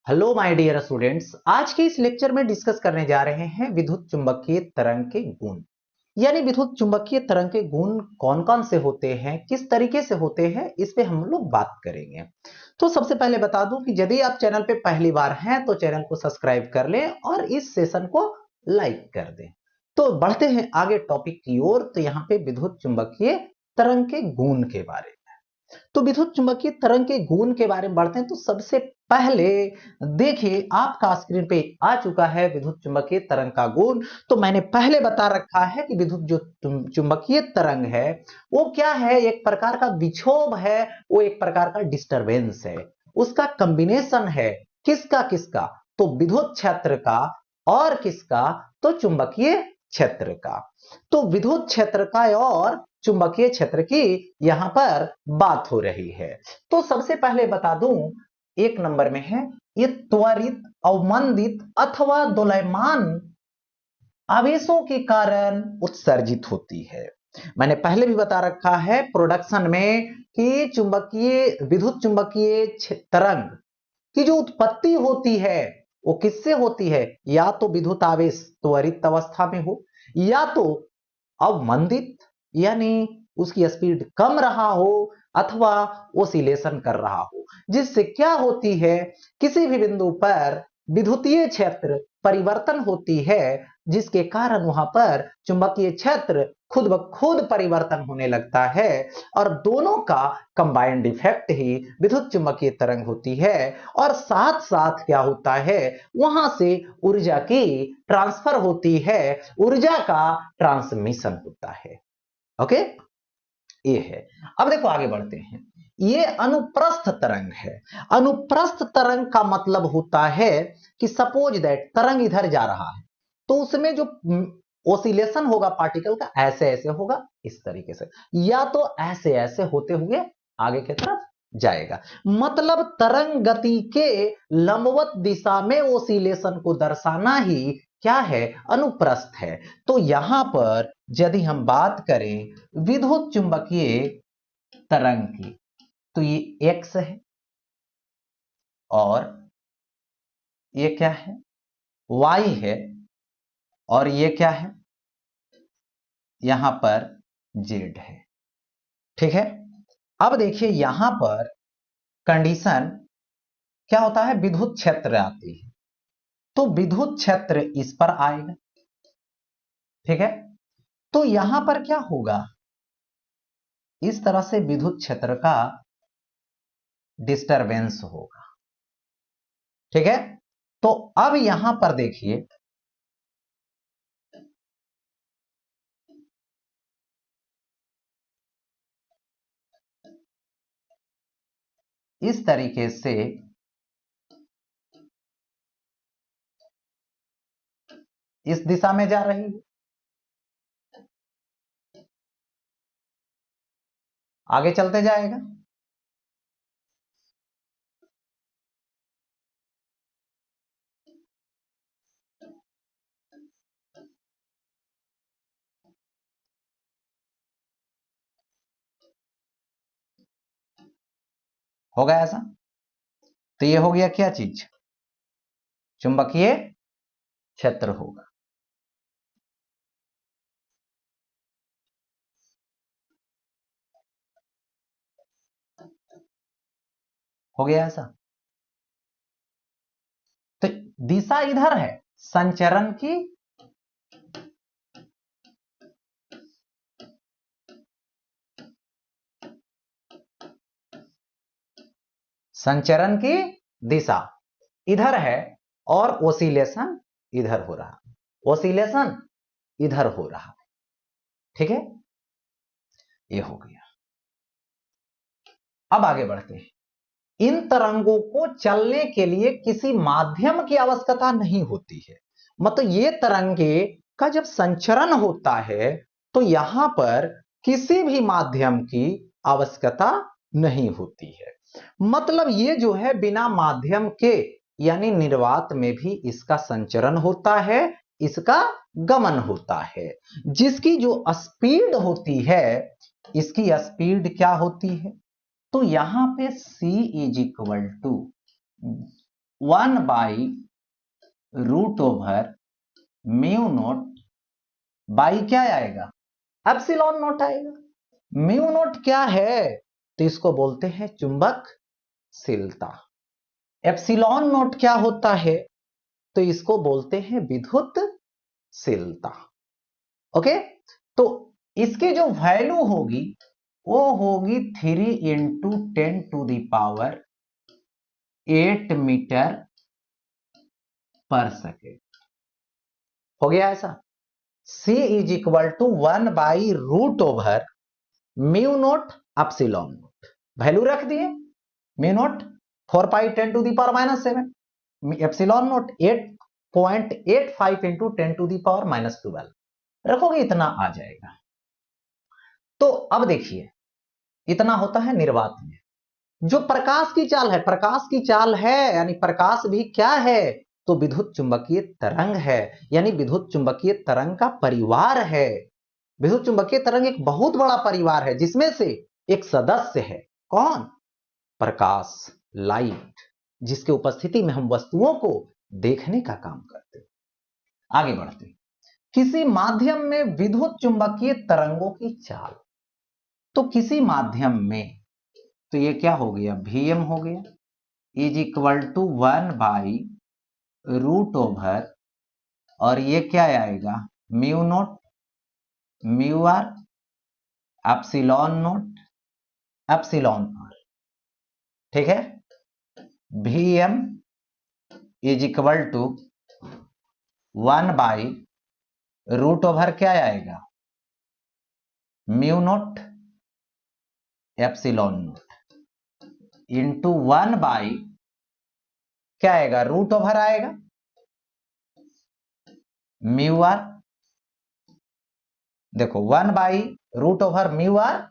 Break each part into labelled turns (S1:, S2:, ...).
S1: Hello my dear students, आज के इस लेक्चर में डिस्कस करने जा रहे हैं विद्युत चुंबकीय तरंग के गुण। यानी विद्युत चुंबकीय तरंग के गुण कौन कौन से होते हैं, किस तरीके से होते हैं, इस पे हम लोग बात करेंगे। तो सबसे पहले बता दूं कि यदि आप चैनल पे पहली बार हैं तो चैनल को सब्सक्राइब कर लें और इस सेशन को लाइक कर दें। तो बढ़ते हैं आगे टॉपिक की ओर। तो यहाँ पे विद्युत चुंबकीय तरंग के गुण के बारे में, तो विद्युत चुंबकीय तरंग के गुण के बारे में बढ़ते हैं। तो सबसे पहले देखिए, आपका स्क्रीन पे आ चुका है विद्युत चुंबकीय तरंग का गुण। तो मैंने पहले बता रखा है कि विद्युत जो चुंबकीय तरंग है वो क्या है, एक प्रकार का विक्षोभ है, वो एक प्रकार का डिस्टरबेंस है। उसका कॉम्बिनेशन है किसका किसका, तो विद्युत क्षेत्र का और किसका, तो चुंबकीय क्षेत्र का। तो विद्युत क्षेत्र का और चुंबकीय क्षेत्र की यहां पर बात हो रही है। तो सबसे पहले बता दूं, एक नंबर में है ये त्वरित, अवमंदित अथवा दोलयमान आवेशों के कारण उत्सर्जित होती है। मैंने पहले भी बता रखा है प्रोडक्शन में कि चुंबकीय विद्युत चुंबकीय तरंग की जो उत्पत्ति होती है वो किससे होती है, या तो विद्युत आवेश त्वरित अवस्था में हो, या तो अवमंदित यानी उसकी स्पीड कम रहा हो, अथवा ओसिलेशन कर रहा हो, जिससे क्या होती है, किसी भी बिंदु पर विद्युतीय क्षेत्र परिवर्तन होती है, जिसके कारण वहां पर चुंबकीय क्षेत्र खुद ब खुद परिवर्तन होने लगता है। और दोनों का कंबाइंड इफेक्ट ही विद्युत चुंबकीय तरंग होती है। और साथ साथ क्या होता है, वहां से ऊर्जा की ट्रांसफर होती है, ऊर्जा का ट्रांसमिशन होता है। ओके, ये है। अब देखो आगे बढ़ते हैं। ये अनुप्रस्थ तरंग है। अनुप्रस्थ तरंग का मतलब होता है कि सपोज दैट तरंग इधर जा रहा है, तो उसमें जो ओसिलेशन होगा पार्टिकल का, ऐसे ऐसे होगा, इस तरीके से, या तो ऐसे ऐसे होते हुए आगे की तरफ जाएगा। मतलब तरंग गति के लंबवत दिशा में ओसिलेशन को दर्शाना ही क्या है, अनुप्रस्थ है। तो यहां पर यदि हम बात करें विद्युत चुंबकीय तरंग की, तो ये एक्स है और ये क्या है, वाई है, और ये क्या है, यहां पर जेड है। ठीक है। अब देखिए यहां पर कंडीशन क्या होता है, विद्युत क्षेत्र आती है, तो विद्युत क्षेत्र इस पर आएगा। ठीक है। तो यहां पर क्या होगा, इस तरह से विद्युत क्षेत्र का डिस्टरबेंस होगा। ठीक है। तो अब यहां पर देखिए, इस तरीके से इस दिशा में जा रही है, आगे चलते जाएगा। हो गया ऐसा। तो ये हो गया क्या चीज, चुंबकीय क्षेत्र होगा। हो गया ऐसा। तो दिशा इधर है संचरण की, संचरण की दिशा इधर है, और ओसिलेशन इधर हो रहा, ओसिलेशन इधर हो रहा। ठीक है, ये हो गया। अब आगे बढ़ते हैं। इन तरंगों को चलने के लिए किसी माध्यम की आवश्यकता नहीं होती है। मतलब ये तरंगे का जब संचरण होता है तो यहां पर किसी भी माध्यम की आवश्यकता नहीं होती है। मतलब ये जो है बिना माध्यम के, यानी निर्वात में भी इसका संचरण होता है, इसका गमन होता है। जिसकी जो स्पीड होती है, इसकी स्पीड क्या होती है, तो यहां पे C इज इक्वल टू 1/√म्यू नॉट बाई क्या आएगा, एप्सिलॉन नॉट आएगा। म्यू नॉट क्या है, तो इसको बोलते हैं चुंबकशीलता। एप्सिलॉन नॉट क्या होता है, तो इसको बोलते हैं विद्युतशीलता। ओके, तो इसकी जो वैल्यू होगी वो होगी 3 × 10⁸ मीटर पर सेकेंड। हो गया ऐसा। C इज इक्वल टू 1/√म्यू नॉट एप्सिलॉन नॉट, वैल्यू रख दिए। म्यू नॉट 4π10⁻⁷, एप्सिलॉन नॉट 8.85 × 10⁻⁻12 रखोगे, इतना आ जाएगा। तो अब देखिए, इतना होता है निर्वात में। जो प्रकाश की चाल है, प्रकाश की चाल है यानी प्रकाश भी क्या है, तो विद्युत चुंबकीय तरंग है, यानी विद्युत चुंबकीय तरंग का परिवार है। विद्युत चुंबकीय तरंग एक बहुत बड़ा परिवार है, जिसमें से एक सदस्य है कौन, प्रकाश, लाइट, जिसके उपस्थिति में हम वस्तुओं को देखने का काम करते। आगे बढ़ते, किसी माध्यम में विद्युत चुंबकीय तरंगों की चाल। तो किसी माध्यम में, तो ये क्या हो गया, Vm हो गया, इज इक्वल टू 1/√, और ये क्या आएगा, mu naught mu R epsilon naught epsilon R. ठीक है, Vm इज इक्वल टू 1/√, क्या आएगा, mu naught epsilon naught into 1/ क्या आएगा, √, आएगा म्यू आर। देखो 1/√, म्यू आर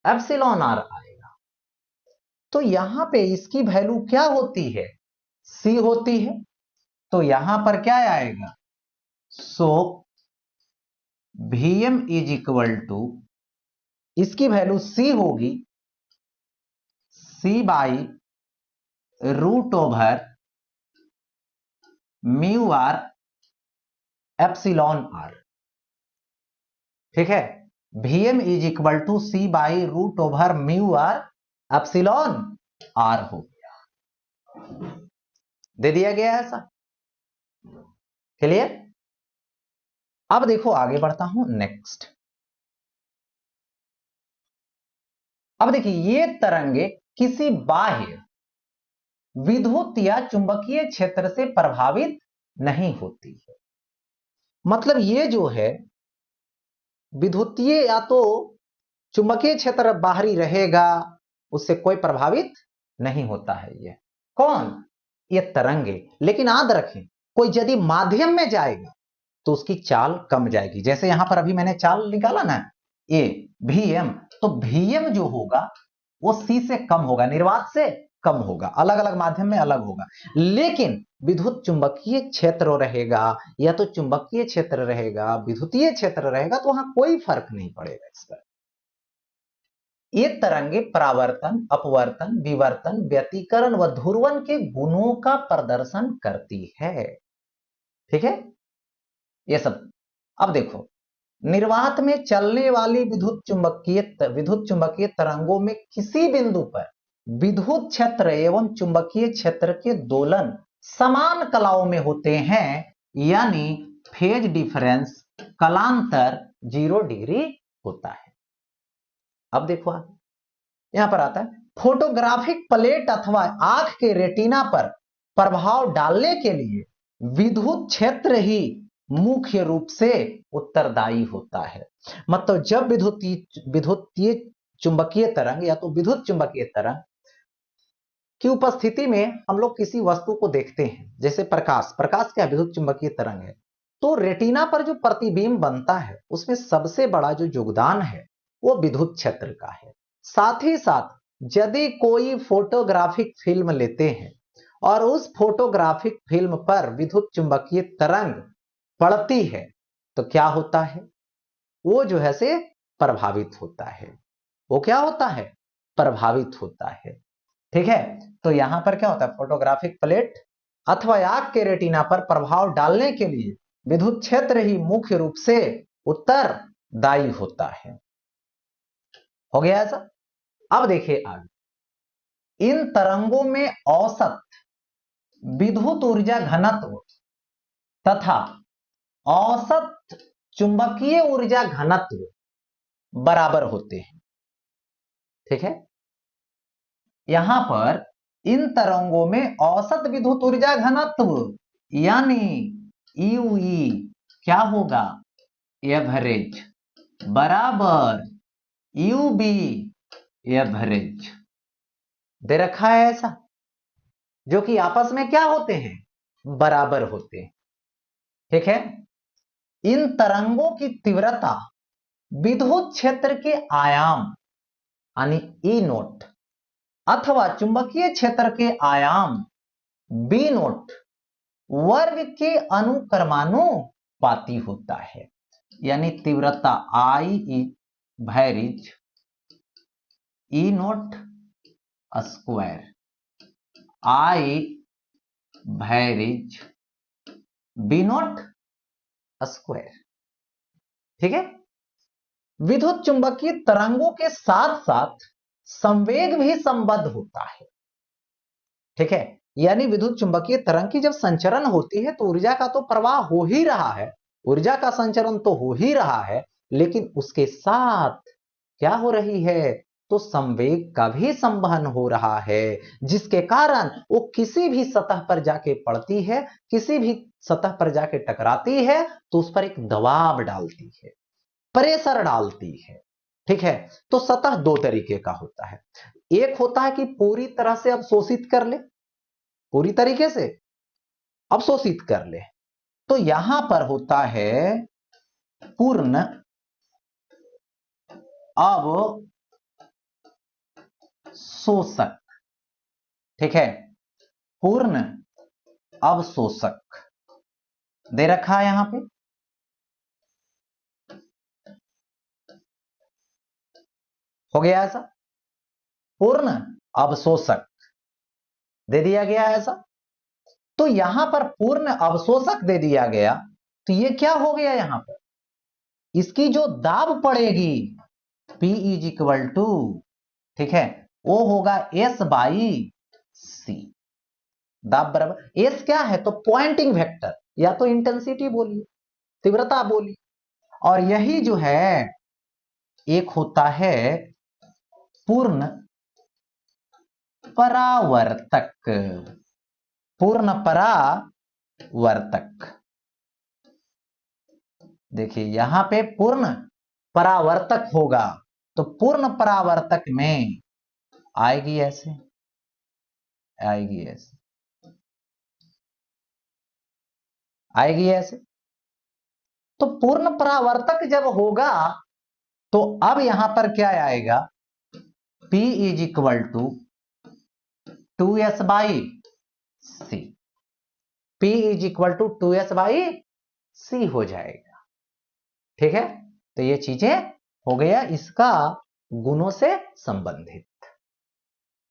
S1: एप्सिलॉन आर आएगा। तो यहां पे इसकी वैल्यू क्या होती है, C होती है। तो यहां पर क्या आएगा, so Vm is equal to, इसकी वैल्यू C होगी, C/√, mu R epsilon R. ठीक है, Vm is equal to C/√, mu R epsilon R हो गया, दे दिया गया ऐसा। क्लियर। अब देखो आगे बढ़ता हूं, नेक्स्ट। अब देखिए, ये तरंगे किसी बाह्य विद्युत या चुंबकीय क्षेत्र से प्रभावित नहीं होती है। मतलब ये जो है विद्युतीय या तो चुंबकीय क्षेत्र बाहरी रहेगा, उससे कोई प्रभावित नहीं होता है। ये कौन, ये तरंगे। लेकिन याद रखें, कोई यदि माध्यम में जाएगा तो उसकी चाल कम जाएगी। जैसे यहां पर अभी मैंने चाल निकाला ना, ए Vm, तो Vm जो होगा वो C से कम होगा, निर्वात से कम होगा, अलग अलग माध्यम में अलग होगा। लेकिन विद्युत चुंबकीय क्षेत्र रहेगा या तो चुंबकीय क्षेत्र रहेगा, विद्युतीय क्षेत्र रहेगा, तो वहां कोई फर्क नहीं पड़ेगा इस पर। ये तरंगे परावर्तन, अपवर्तन, विवर्तन, व्यतिकरण व ध्रुवण के गुणों का प्रदर्शन करती है। ठीक है, ये सब। अब देखो, निर्वात में चलने वाली विद्युत चुंबकीय तरंगों में किसी बिंदु पर विद्युत क्षेत्र एवं चुंबकीय क्षेत्र के दोलन समान कलाओं में होते हैं, यानी फेज डिफरेंस, कलांतर 0 डिग्री होता है। अब देखो यहां पर आता है, फोटोग्राफिक प्लेट अथवा आंख के रेटिना पर प्रभाव डालने के लिए विद्युत क्षेत्र ही मुख्य रूप से उत्तरदायी होता है। मतलब जब विद्युतीय चुंबकीय तरंग या तो विद्युत चुंबकीय तरंग की उपस्थिति में हम लोग किसी वस्तु को देखते हैं, जैसे प्रकाश क्या विद्युत चुंबकीय तरंग है, तो रेटिना पर जो प्रतिबिंब बनता है उसमें सबसे बड़ा जो योगदान है वो विद्युत क्षेत्र का है। साथ ही साथ यदि कोई फोटोग्राफिक फिल्म लेते हैं और उस फोटोग्राफिक फिल्म पर विद्युत चुंबकीय तरंग पड़ती है तो क्या होता है, वो जो है से प्रभावित होता है। वो क्या होता है, प्रभावित होता है। ठीक है, तो यहां पर क्या होता है, फोटोग्राफिक प्लेट अथवा आंख के रेटिना पर प्रभाव डालने के लिए विद्युत क्षेत्र ही मुख्य रूप से उत्तरदायी होता है। हो गया ऐसा। अब देखिए आगे, इन तरंगों में औसत विद्युत ऊर्जा घनत्व तथा औसत चुंबकीय ऊर्जा घनत्व बराबर होते हैं। ठीक है, यहां पर इन तरंगों में औसत विद्युत ऊर्जा घनत्व यानी यूई क्या होगा, एवरेज, बराबर यूबी एवरेज दे रखा है ऐसा, जो कि आपस में क्या होते हैं, बराबर होते हैं। ठीक है, इन तरंगों की तीव्रता विद्युत क्षेत्र के आयाम यानी ई नोट अथवा चुंबकीय क्षेत्र के आयाम बी नोट वर्ग के अनुक्रमानुपाती होता है। यानी तीव्रता आई भैरिज ई नोट स्क्वायर, आई भैरिज बी नोट स्क्वायर। ठीक है, विद्युत चुंबकीय तरंगों के साथ साथ संवेग भी संबद्ध होता है। ठीक है, यानी विद्युत चुंबकीय तरंग की जब संचरण होती है तो ऊर्जा का तो प्रवाह हो ही रहा है, ऊर्जा का संचरण तो हो ही रहा है, लेकिन उसके साथ क्या हो रही है, तो संवेग का भी संवहन हो रहा है, जिसके कारण वो किसी भी सतह पर जाके पड़ती है, किसी भी सतह पर जाके टकराती है तो उस पर एक दबाव डालती है, प्रेशर डालती है। ठीक है, तो सतह दो तरीके का होता है, एक होता है कि पूरी तरह से अवशोषित कर ले, पूरी तरीके से अवशोषित कर ले, तो यहां पर होता है पूर्ण अवशोषक। ठीक है, पूर्ण अवशोषक दे रखा है यहां पे। हो गया ऐसा, पूर्ण अवशोषक दे दिया गया ऐसा। तो यहां पर पूर्ण अवशोषक दे दिया गया, तो ये क्या हो गया, यहां पर इसकी जो दाब पड़ेगी P इज इक्वल टू, ठीक है, वो होगा S बाई सी। दाब बराबर एस क्या है, तो पॉइंटिंग वेक्टर या तो इंटेंसिटी बोलिए, तीव्रता बोलिए, और यही जो है एक होता है पूर्ण परावर्तक, पूर्ण परावर्तक। देखिए यहां पे पूर्ण परावर्तक होगा, तो पूर्ण परावर्तक में आएगी ऐसे, आएगी ऐसे, आएगी ऐसे। तो पूर्ण परावर्तक जब होगा तो अब यहां पर क्या आएगा, P is equal to 2S by C, P is equal to 2S by C हो जाएगा। ठीक है, तो ये चीजें हो गया इसका गुणों से संबंधित।